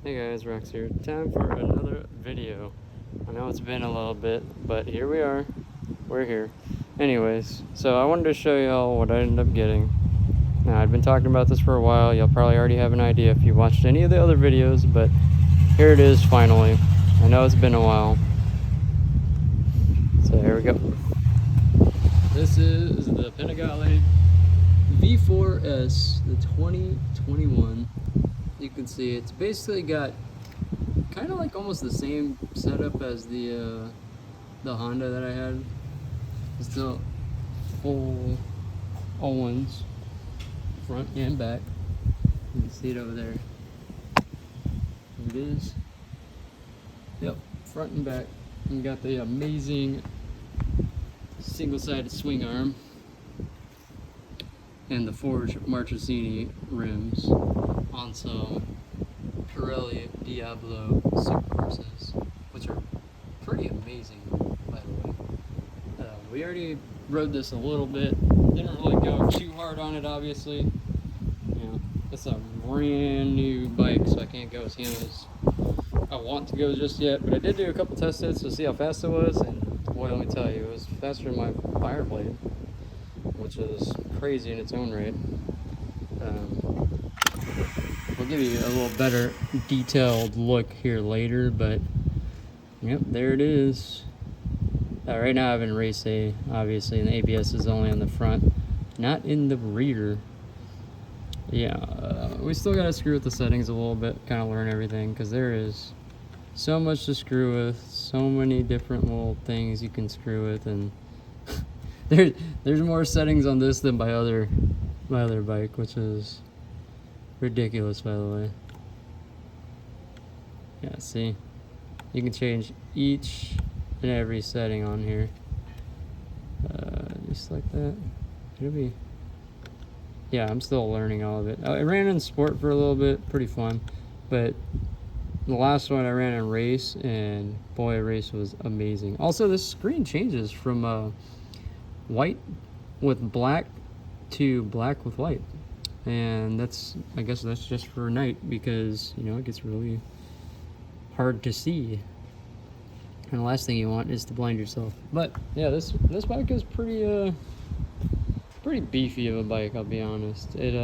Hey guys, Rex here. Time for another video. I know it's been a little bit, but here we are. We're here. Anyways, so I wanted to show y'all what I ended up getting. Now, I've been talking about this for a while. You'll probably already have an idea if you watched any of the other videos, but here it is finally. I know it's been a while. So here we go. This is the Panigale V4S, the 2021. You can see it's basically got kind of like almost the same setup as the Honda that I had. It's still full Owens front and back. You can see it over there. There it is. Yep, front and back. And got the amazing single-sided swing arm and the Forged Marchesini rims on some Pirelli Diablo Supercourses, which are pretty amazing, by the way. We already rode this a little bit. Didn't really go too hard on it, obviously. You know, it's a brand new bike, so I can't go as ham as I want to go just yet. But I did do a couple test hits to see how fast it was, and boy, let me tell you, it was faster than my Fireblade, which is crazy in its own right. We'll give you a little better detailed look here later, but yep, there it is. Right now I have in race A, obviously, and the ABS is only on the front, not in the rear. Yeah, we still gotta screw with the settings a little bit, kind of learn everything, because there is so much to screw with, so many different little things you can screw with, and there's more settings on this than my other bike, which is ridiculous, by the way. Yeah, see, you can change each and every setting on here, just like that. It'll be, yeah, I'm still learning all of it. I ran in sport for a little bit, pretty fun, but the last one I ran in race, and boy, race was amazing. Also, this screen changes from white with black to black with white, and I guess that's just for night, because you know it gets really hard to see, and the last thing you want is to blind yourself. But yeah, this bike is pretty beefy of a bike, I'll be honest. It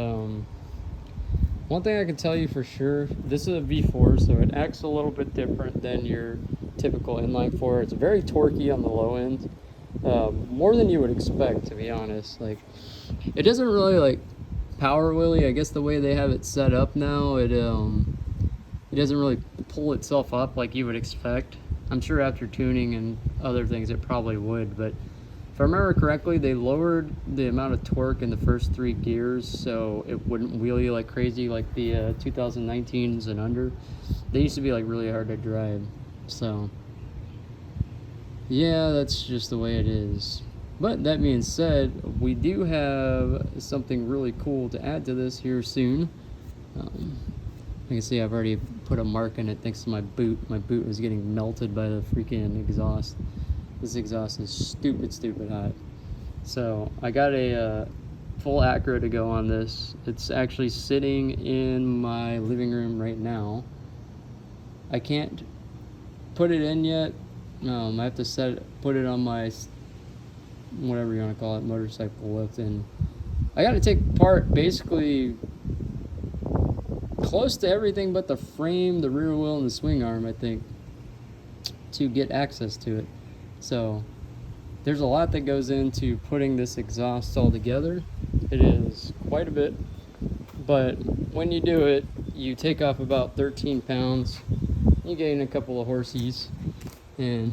one thing I can tell you for sure, this is a V4, so it acts a little bit different than your typical inline four. It's very torquey on the low end, more than you would expect, to be honest. Like, it doesn't really like power wheelie. I guess the way they have it set up now, it doesn't really pull itself up like you would expect. I'm sure after tuning and other things it probably would, but if I remember correctly, they lowered the amount of torque in the first 3 gears so it wouldn't wheelie like crazy like the 2019s and under. They used to be like really hard to drive, so yeah, that's just the way it is. But that being said, we do have something really cool to add to this here soon. You can see I've already put a mark in it thanks to my boot. My boot was getting melted by the freaking exhaust. This exhaust is stupid hot. So I got a full Acura to go on this. It's actually sitting in my living room right now. I can't put it in yet. I have to put it on my, whatever you want to call it, motorcycle lift, and I got to take apart basically close to everything but the frame, the rear wheel, and the swing arm, I think, to get access to it. So there's a lot that goes into putting this exhaust all together. It is quite a bit, but when you do it, you take off about 13 pounds, you gain a couple of horsies, and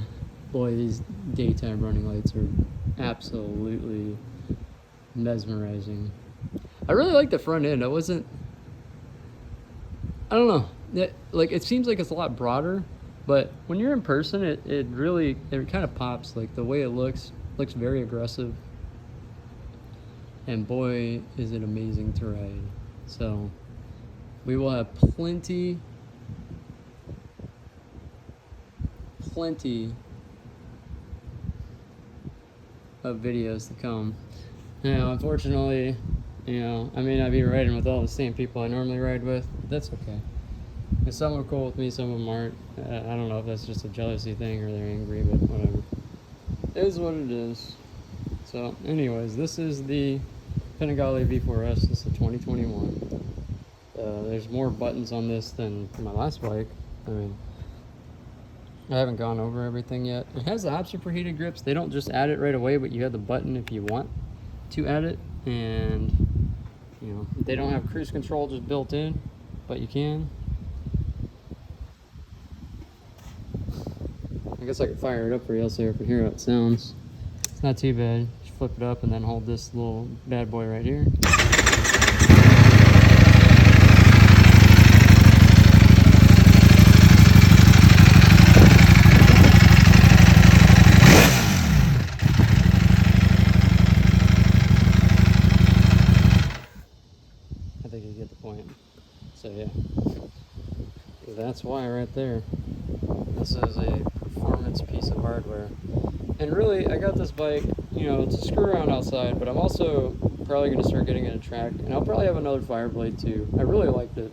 boy, these daytime running lights are absolutely mesmerizing. I really like the front end. I don't know, like, it seems like it's a lot broader, but when you're in person, it really kind of pops. Like, the way it looks very aggressive, and boy, is it amazing to ride. So we will have plenty of videos to come. Now, unfortunately, you know, I may not be riding with all the same people I normally ride with. That's okay. And some are cool with me, some of them aren't. I don't know if that's just a jealousy thing or they're angry, but whatever. It is what it is. So, anyways, this is the Panigale V4S. This is the 2021. There's more buttons on this than my last bike. I mean, I haven't gone over everything yet. It has the option for heated grips. They don't just add it right away, but you have the button if you want to add it. And, you know, they don't have cruise control just built in, but you can. I guess I could fire it up for you so you can hear how it sounds. It's not too bad. Just flip it up and then hold this little bad boy right here. I think you get the point. So yeah, that's why right there. This is a performance piece of hardware. And really, I got this bike, you know, to screw around outside, but I'm also probably going to start getting it a track, and I'll probably have another Fireblade too. I really liked it.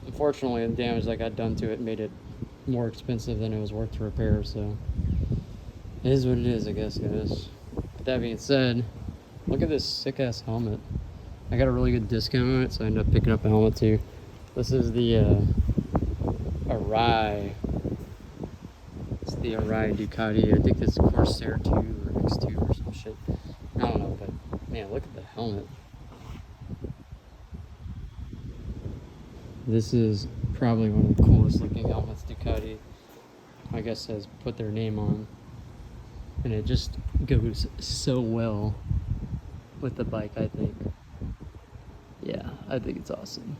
Unfortunately, the damage I got done to it made it more expensive than it was worth to repair, so it is what it is, I guess, guys. But that being said, look at this sick-ass helmet. I got a really good discount on it, so I ended up picking up a helmet too. This is the Arai. It's the Arai Ducati. I think it's Corsair 2 or X2 or some shit. I don't know, but man, look at the helmet. This is probably one of the coolest looking helmets Ducati, I guess, has put their name on. And it just goes so well with the bike, I think. Yeah, I think it's awesome.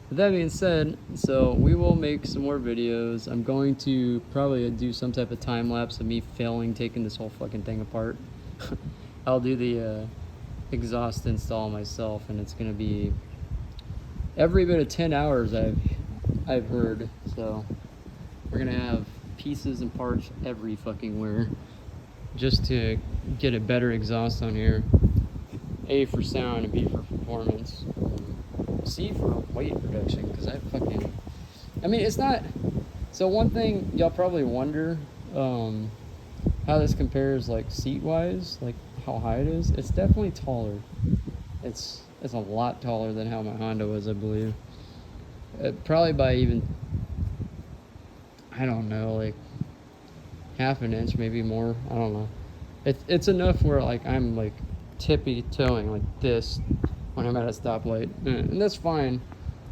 With that being said, so we will make some more videos. I'm going to probably do some type of time lapse of me failing taking this whole fucking thing apart. I'll do the exhaust install myself, and it's gonna be every bit of 10 hours I've heard. So we're gonna have pieces and parts every fucking where just to get a better exhaust on here. A for sound and B for performance. C for weight reduction, because I mean, it's not, so one thing y'all probably wonder how this compares, like, seat wise, like how high it is. It's definitely taller. It's a lot taller than how my Honda was, I believe. Probably by even, I don't know, like half an inch, maybe more. I don't know. It's enough where, like, I'm like tippy toeing like this when I'm at a stoplight, and that's fine.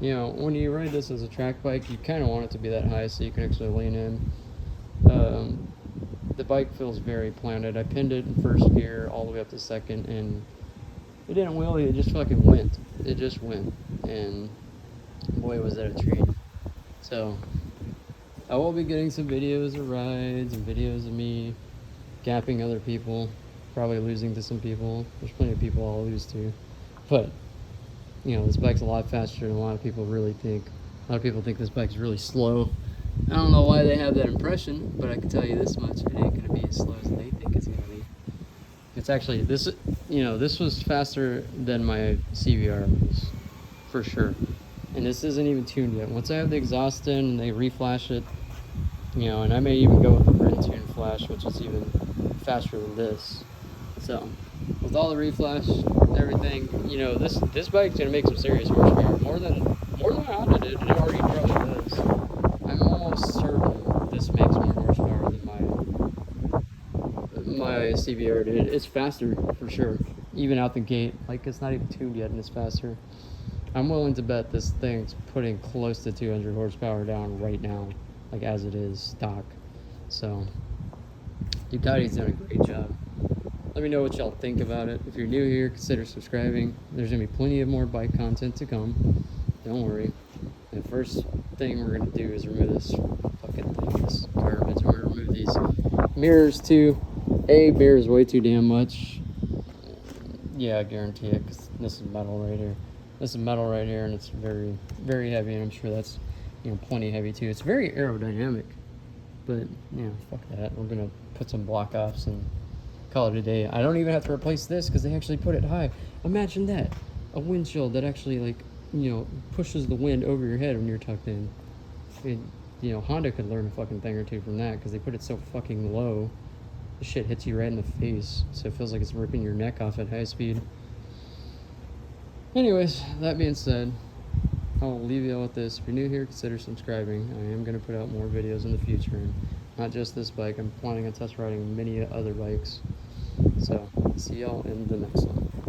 You know, when you ride this as a track bike, you kind of want it to be that high so you can actually lean in. The bike feels very planted. I pinned it in first gear all the way up to second, and it didn't wheelie, it just fucking went. It just went, and boy, was that a treat. So I will be getting some videos of rides and videos of me gapping other people, probably losing to some people. There's plenty of people I'll lose to. But, you know, this bike's a lot faster than a lot of people really think. A lot of people think this bike's really slow. I don't know why they have that impression, but I can tell you this much: it ain't gonna be as slow as they think it's gonna be. It's actually, this, you know, this was faster than my CVR was, for sure. And this isn't even tuned yet. Once I have the exhaust in and they reflash it, you know, and I may even go with the Bryn Tune flash, which is even faster than this. So, with all the reflash, everything, you know, this bike's gonna make some serious horsepower, more than my Honda did. It already probably does. I'm almost certain this makes more horsepower than my CVR did. It's faster for sure, even out the gate. Like, it's not even tuned yet, and it's faster. I'm willing to bet this thing's putting close to 200 horsepower down right now, like as it is stock. So Ducati's doing a great job. Let me know what y'all think about it. If you're new here, consider subscribing. There's gonna be plenty of more bike content to come. Don't worry. The first thing we're gonna do is remove this fucking thing. This garbage. We're gonna remove these mirrors too. Mirrors way too damn much. Yeah, I guarantee it, because this is metal right here. This is metal right here, and it's very, very heavy, and I'm sure that's, you know, plenty heavy too. It's very aerodynamic, but, you know, fuck that. We're gonna put some block offs and call it a day. I don't even have to replace this because they actually put it high. Imagine that. A windshield that actually, like, pushes the wind over your head when you're tucked in. Honda could learn a fucking thing or two from that because they put it so fucking low. The shit hits you right in the face, so it feels like it's ripping your neck off at high speed. Anyways, that being said, I'll leave you all with this. If you're new here, consider subscribing. I am going to put out more videos in the future, and not just this bike. I'm planning on test riding many other bikes. So, see y'all in the next one.